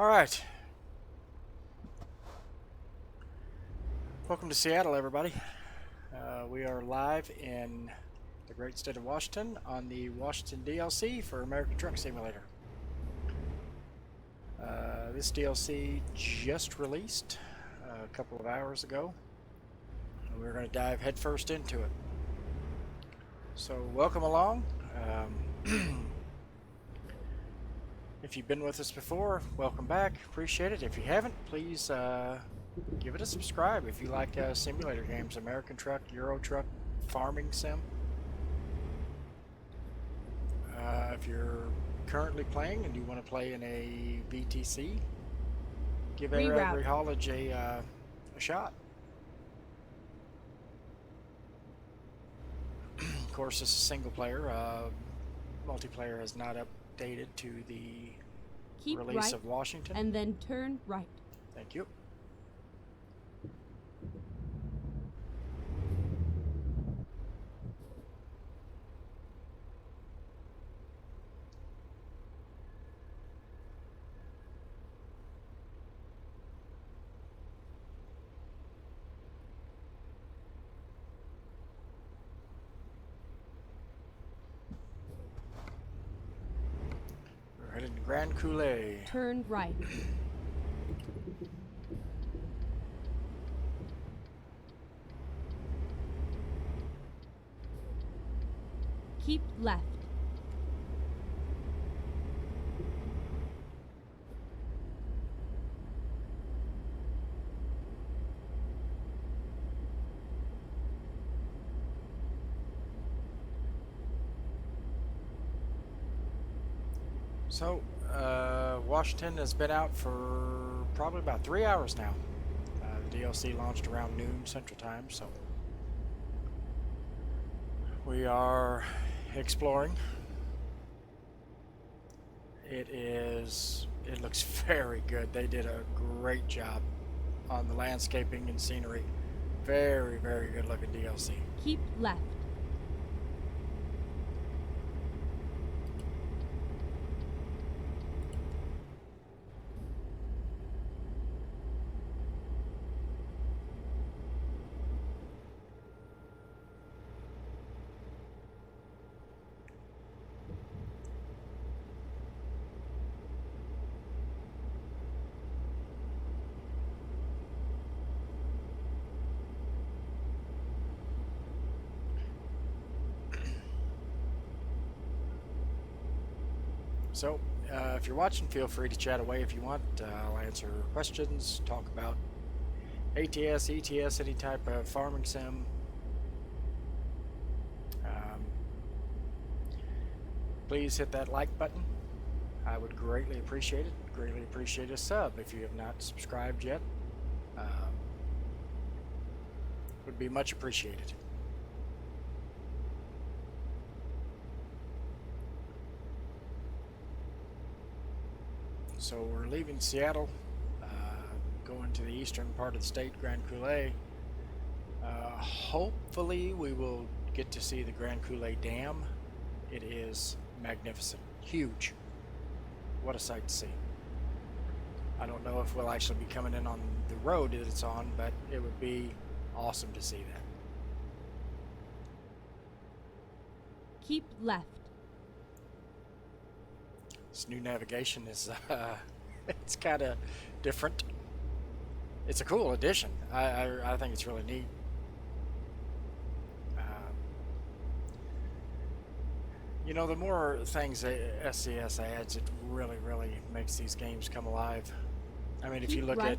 All right. Welcome to Seattle, everybody. We are live in the great state of Washington on the Washington DLC for American Truck Simulator. This DLC just released a couple of hours ago, and we're going to dive headfirst into it. So, welcome along. If you've been with us before, welcome back. Appreciate it. If you haven't, please give it a subscribe if you like simulator games, American Truck, Euro Truck, Farming Sim. If you're currently playing and you want to play in a VTC, give Eire, Agri, Haulage a shot. Of course, this is single player. Multiplayer has not updated to the release right of Washington. And then turn right. Thank you. We're heading to Grand Coulee. Turn right. Keep left. So, Washington has been out for probably about 3 hours now. The DLC launched around noon Central Time, so we are exploring. It looks very good. They did a great job on the landscaping and scenery. Very, very good looking DLC. Keep left. So, if you're watching, feel free to chat away if you want. I'll answer questions, talk about ATS, ETS, any type of farming sim. Please hit that like button. I would greatly appreciate it. Greatly appreciate a sub if you have not subscribed yet. Would be much appreciated. So we're leaving Seattle, going to the eastern part of the state, Grand Coulee. Hopefully we will get to see the Grand Coulee Dam. It is magnificent, huge. What a sight to see. I don't know if we'll actually be coming in on the road that it's on, but it would be awesome to see that. Keep left. This new navigation is, it's kind of different. It's a cool addition. I think it's really neat. You know, the more things that SCS adds, it really, really makes these games come alive. I mean, if you look right, at,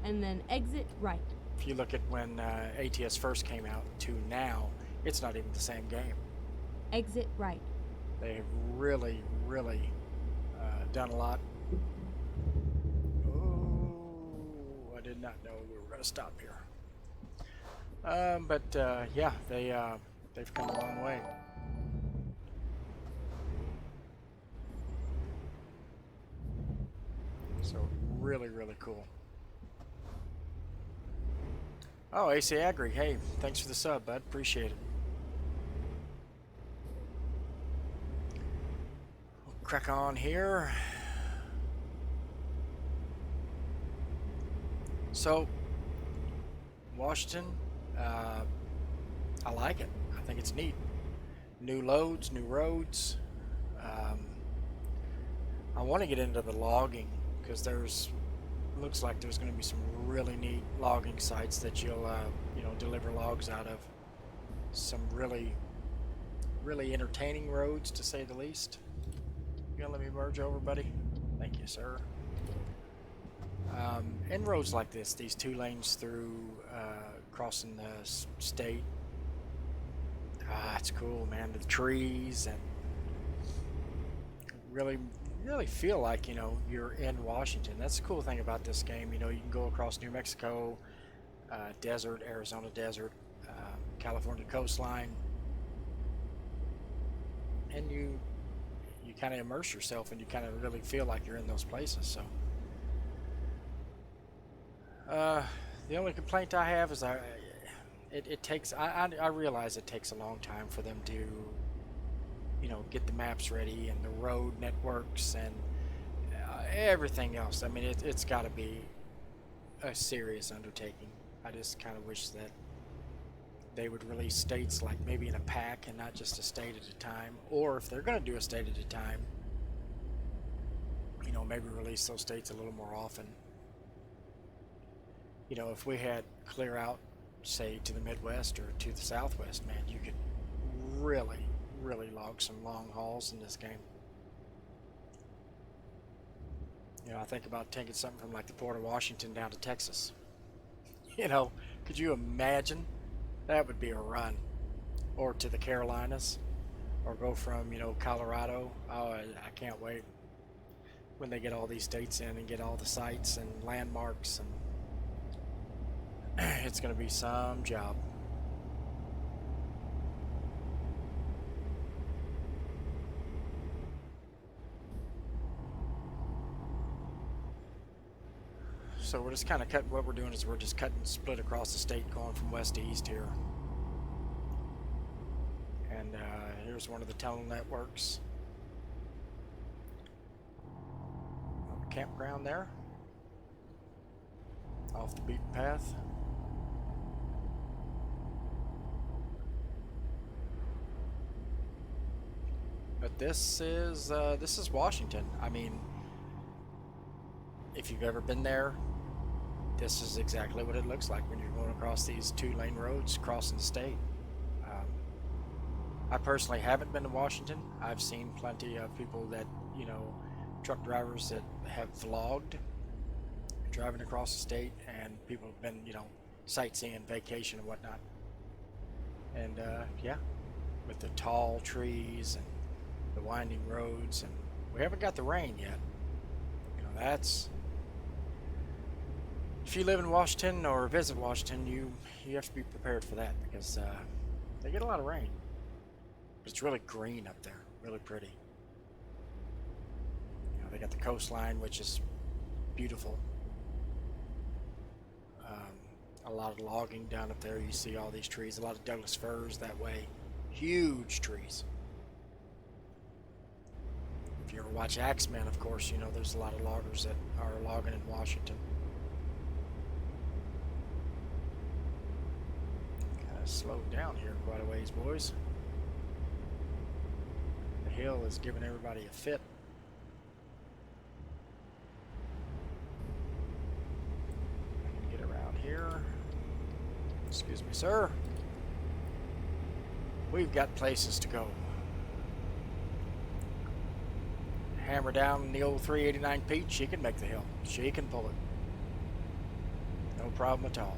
and then exit right. if you look at when ATS first came out to now, it's not even the same game. Exit right. They have really, really done a lot. Oh, I did not know we were going to stop here. But yeah, they've come a long way. So really, really cool. Oh, AC Agri, hey, thanks for the sub, bud. Appreciate it. We'll crack on here. So, Washington, I like it. I think it's neat. New loads, new roads. Um, I want to get into the logging because looks like there's going to be some really neat logging sites that you'll deliver logs out of. Some really entertaining roads, to say the least. You gonna let me merge over, buddy? Thank you, sir. And roads like this, these 2 lanes through crossing the state. It's cool, man. The trees, and really feel like, you're in Washington. That's the cool thing about this game. You can go across New Mexico, desert, Arizona desert, California coastline, and you kind of immerse yourself, and you kind of really feel like you're in those places. So the only complaint I have is it takes, I realize it takes a long time for them to get the maps ready and the road networks and everything else. I mean, it's got to be a serious undertaking. I just kind of wish that they would release states like maybe in a pack and not just a state at a time, or if they're going to do a state at a time, maybe release those states a little more often. If we had clear out, say, to the Midwest or to the Southwest, man, you could really log some long hauls in this game. I think about taking something from like the Port of Washington down to Texas. Could you imagine? That would be a run. Or to the Carolinas, or go from, Colorado. Oh, I can't wait when they get all these states in and get all the sites and landmarks, and it's going to be some job. So we're just kind of cutting, what we're doing is we're just cutting split across the state, going from west to east here. And here's one of the tunnel networks. Campground there. Off the beaten path. But this is Washington. I mean, if you've ever been there, this is exactly what it looks like when you're going across these 2-lane roads crossing the state. I personally haven't been to Washington. I've seen plenty of people that, truck drivers that have vlogged driving across the state, and people have been, sightseeing, vacation and whatnot. And yeah, with the tall trees and the winding roads, and we haven't got the rain yet. That's, if you live in Washington or visit Washington, you have to be prepared for that, because they get a lot of rain. But it's really green up there, really pretty. They got the coastline, which is beautiful. A lot of logging down up there. You see all these trees, a lot of Douglas firs that way. Huge trees. If you ever watch Axemen, of course, there's a lot of loggers that are logging in Washington. Kind of slowed down here quite a ways, boys. The hill is giving everybody a fit. I can get around here. Excuse me, sir. We've got places to go. Hammer down the old 389 Pete. She can make the hill. She can pull it. No problem at all.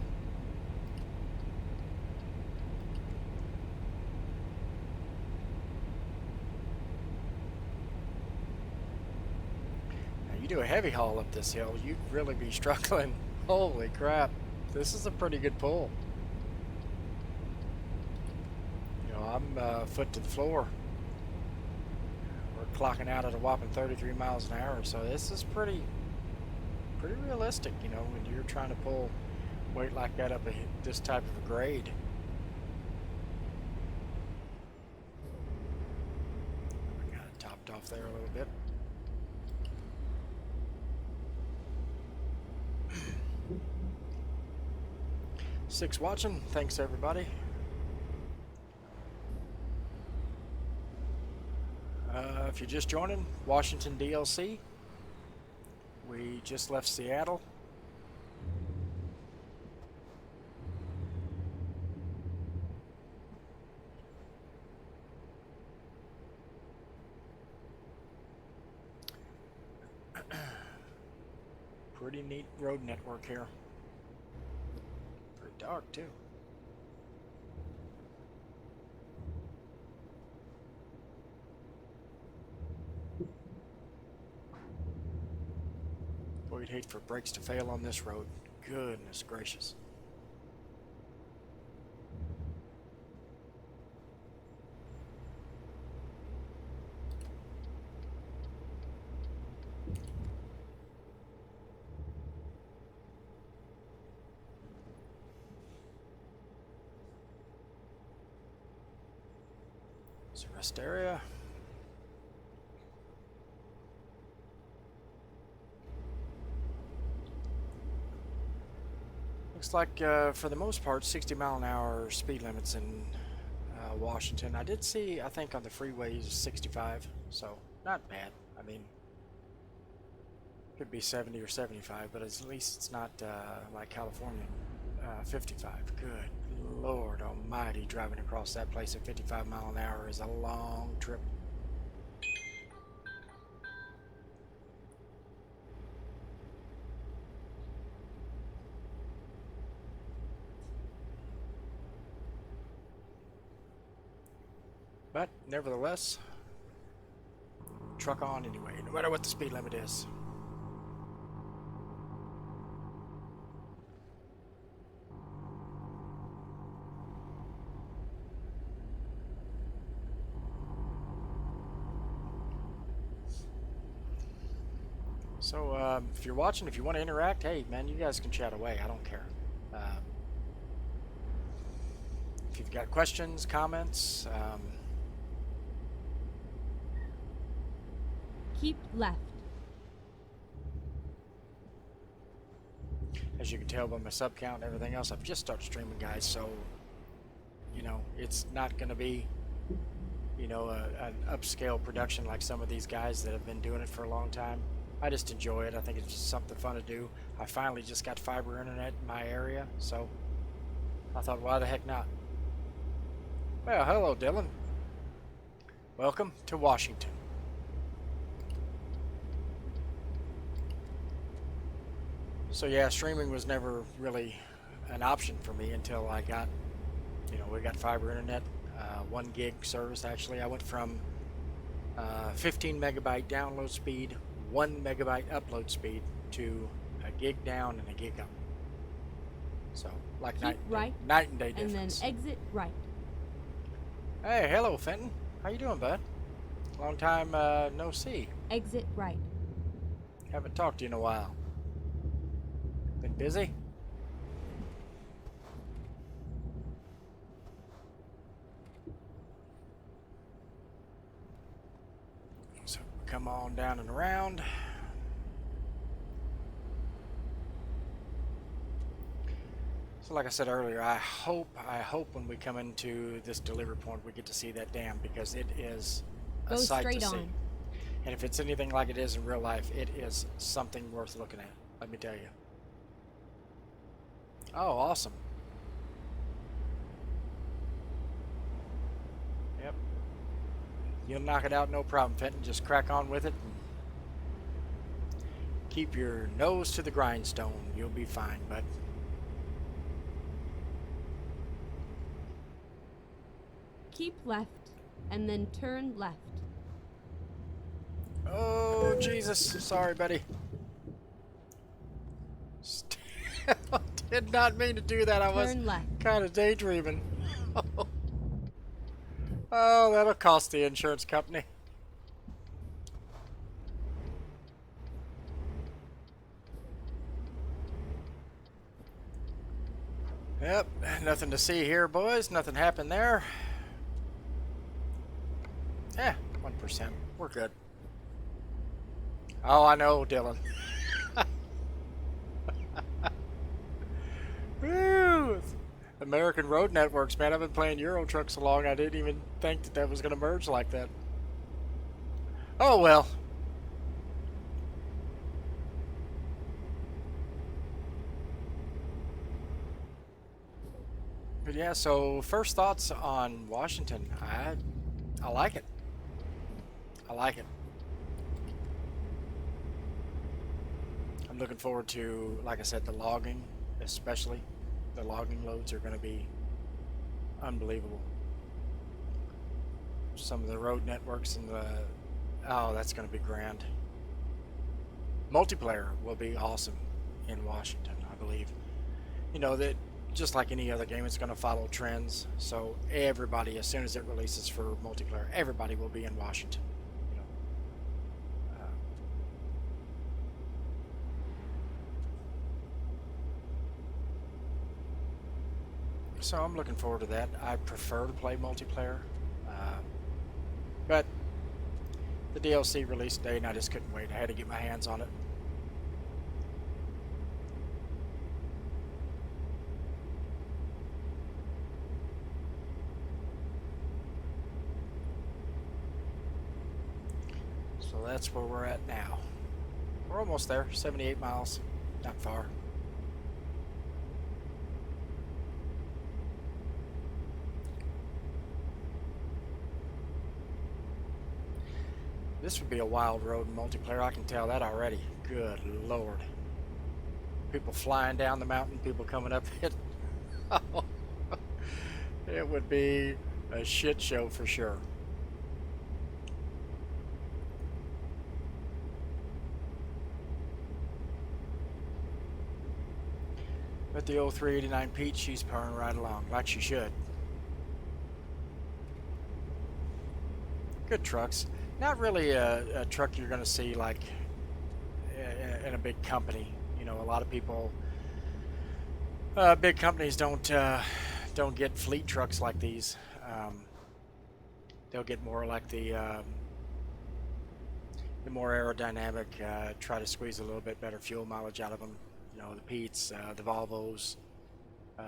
Now you do a heavy haul up this hill, you'd really be struggling. Holy crap. This is a pretty good pull. I'm foot to the floor. We're clocking out at a whopping 33 miles an hour, so this is pretty realistic, when you're trying to pull weight like that up this type of a grade. We got it topped off there a little bit. 6 watching. Thanks everybody. If you're just joining, Washington DLC. We just left Seattle. Pretty neat road network here. Pretty dark too. Boy, you'd hate for brakes to fail on this road. Goodness gracious. It's a rest area. Looks like, for the most part, 60-mile-an-hour speed limits in Washington. I did see, I think, on the freeways 65, so not bad. I mean, could be 70 or 75, but at least it's not like California, 55. Good Lord Almighty, driving across that place at 55 mile an hour is a long trip. But nevertheless, truck on anyway, no matter what the speed limit is. So if you're watching, if you want to interact, hey man, you guys can chat away. I don't care. If you've got questions, comments, Keep left. as you can tell by my sub count and everything else, I've just started streaming, guys, so you know it's not going to be, you know, an upscale production like some of these guys that have been doing it for a long time. I just enjoy it. I think it's just something fun to do. I finally just got fiber internet in my area, so I thought, why the heck not? Well, hello Dylan. Welcome to Washington. So yeah, streaming was never really an option for me until I got, you know, we got fiber internet, 1 gig service actually. I went from 15 megabyte download speed, 1 megabyte upload speed to a gig down and a gig up. So like Keep night right, and day and difference. then exit right. Hey, hello Fenton. How you doing, bud? Long time no see. Exit right. Haven't talked to you in a while. Been busy? So come on down and around. So like I said earlier, I hope when we come into this delivery point we get to see that dam, because it is a Go sight straight to see. on. And if it's anything like it is in real life, it is something worth looking at, let me tell you. Oh, awesome. Yep. You'll knock it out no problem, Fenton. Just crack on with it. And keep your nose to the grindstone. You'll be fine, bud. Keep left, and then turn left. Oh, Jesus. Sorry, buddy. Did not mean to do that. I was Turn left. kind of daydreaming. Oh, that'll cost the insurance company. Yep, nothing to see here, boys. Nothing happened there. Yeah, 1%. We're good. Oh, I know, Dylan. Woo! American Road Networks, man. I've been playing Euro Truck so long, I didn't even think that that was going to merge like that. Oh well. But yeah, so first thoughts on Washington. I like it. I like it. I'm looking forward to, like I said, the logging, especially. The logging loads are going to be unbelievable. Some of the road networks and the, oh, that's going to be grand. Multiplayer will be awesome in Washington, I believe. You know, that just like any other game, it's going to follow trends. So everybody, as soon as it releases for multiplayer, everybody will be in Washington. You know, so I'm looking forward to that. I prefer to play multiplayer, but the DLC release day, and I just couldn't wait. I had to get my hands on it. So that's where we're at now. We're almost there, 78 miles, not far. This would be a wild road in multiplayer, I can tell that already. Good Lord. People flying down the mountain, people coming up it. It would be a shit show for sure. But the old 389 Pete, she's purring right along, like she should. Good trucks. Not really a truck you're going to see like in a big company. You know, a lot of people, big companies don't get fleet trucks like these. They'll get more like the more aerodynamic. Try to squeeze a little bit better fuel mileage out of them. You know, the Pete's, the Volvos,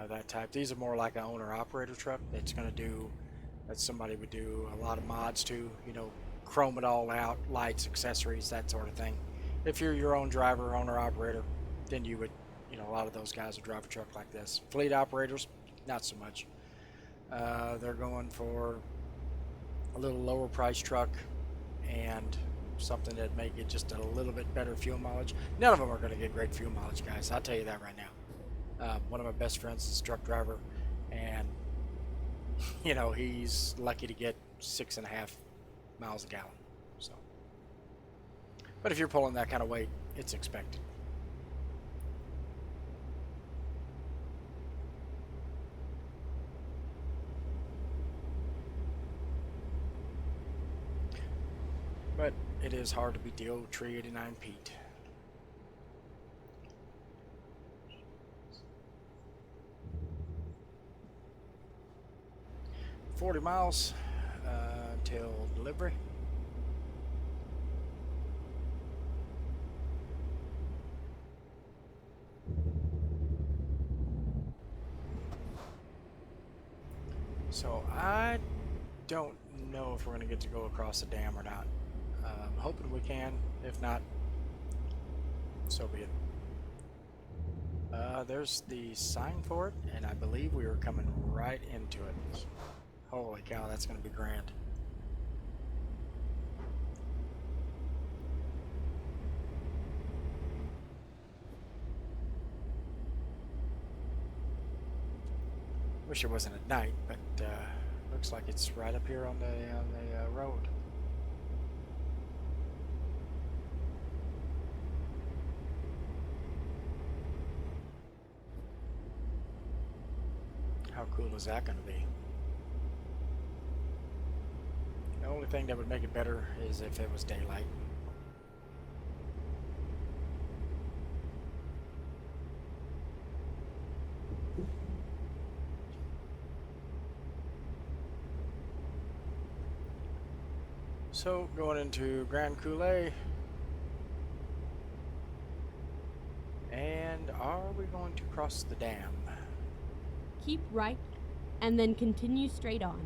that type. These are more like an owner-operator truck that's going to do, that somebody would do a lot of mods to, you know, chrome it all out, lights, accessories, that sort of thing. If you're your own driver, owner-operator, then you would, you know, a lot of those guys would drive a truck like this. Fleet operators, not so much. They're going for a little lower price truck and something that make it just a little bit better fuel mileage. None of them are going to get great fuel mileage, guys. I'll tell you that right now. One of my best friends is a truck driver, and you know, he's lucky to get 6.5 miles a gallon. So, but if you're pulling that kind of weight, it's expected. But it is hard to beat the old 389 Pete. $40 miles till delivery. So I don't know if we're going to get to go across the dam or not. I'm hoping we can. If not, so be it. There's the sign for it, and I believe we are coming right into it. Holy cow, that's going to be grand. Wish it wasn't at night, but looks like it's right up here on the road. How cool is that going to be? The only thing that would make it better is if it was daylight. So going into Grand Coulee, and are we going to cross the dam? keep right, and then continue straight on.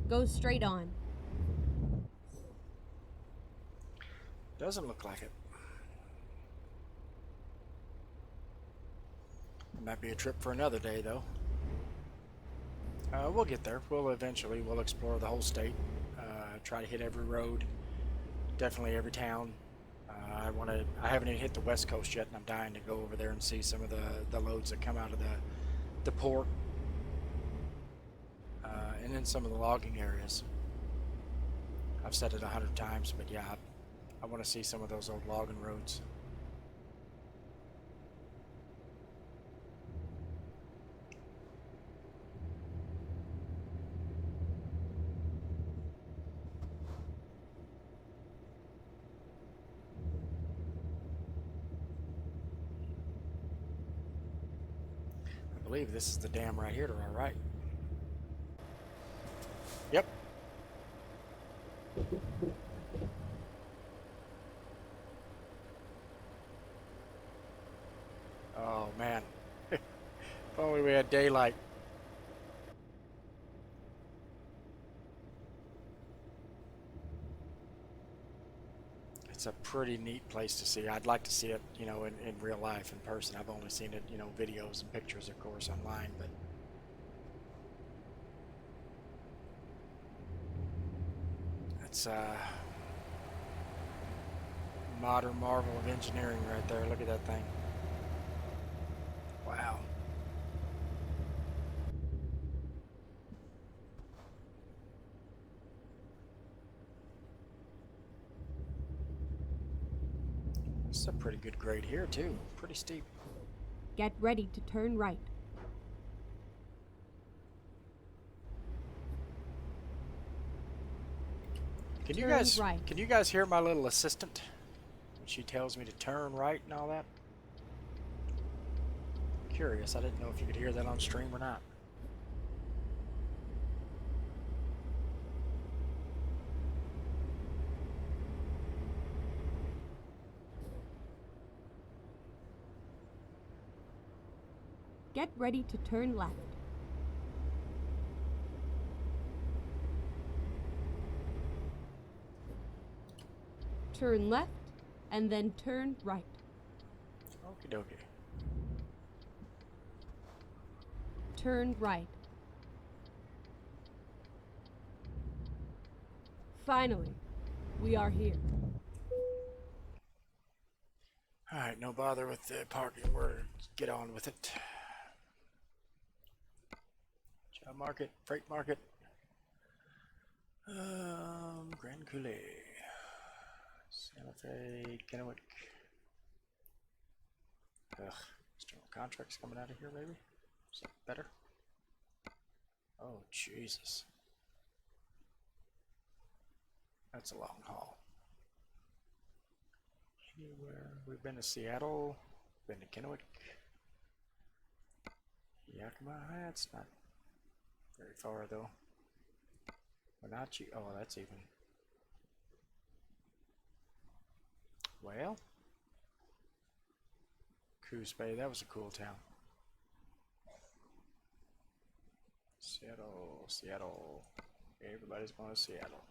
Go straight on. Doesn't look like it. Might be a trip for another day, though. We'll get there. We'll explore the whole state. Try to hit every road. Definitely every town. I haven't even hit the West Coast yet, and I'm dying to go over there and see some of the loads that come out of the port. And then some of the logging areas. I've said it 100 times, but yeah, I want to see some of those old logging roads. I believe this is the dam right here to our right. Yep. Oh man. If only we had daylight. It's a pretty neat place to see. I'd like to see it, you know, in real life, in person. I've only seen it, you know, videos and pictures, of course, online, but it's a modern marvel of engineering right there. Look at that thing. Wow. This is a pretty good grade here, too. Pretty steep. Get ready to turn right. Can Right. you guys hear my little assistant when she tells me to turn right and all that? Curious. I didn't know if you could hear that on stream or not. Get ready to turn left. Turn left, and then turn right. Okie dokie. Turn right. Finally, we are here. Alright, no bother with the parking. We'll get on with it. Job market, freight market. Grand Coulee. Santa Fe, Kennewick. Ugh, external contracts coming out of here, maybe? Is that better? Oh, Jesus. That's a long haul. Anywhere. We've been to Seattle, been to Kennewick. Yakima, that's not very far though. Wenatchee, oh, that's even. Well, Coos Bay, that was a cool town. Seattle, Seattle. Everybody's going to Seattle.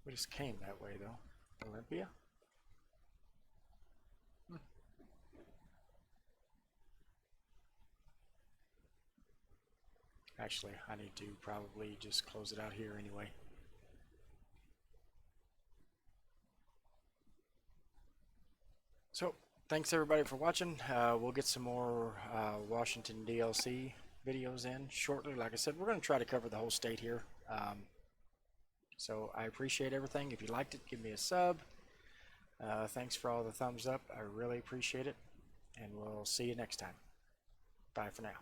We just came that way though. Olympia? Actually, I need to probably just close it out here anyway. So, thanks everybody for watching. We'll get some more Washington DLC videos in shortly. Like I said, we're going to try to cover the whole state here. So I appreciate everything. If you liked it, give me a sub. Thanks for all the thumbs up. I really appreciate it. And we'll see you next time. Bye for now.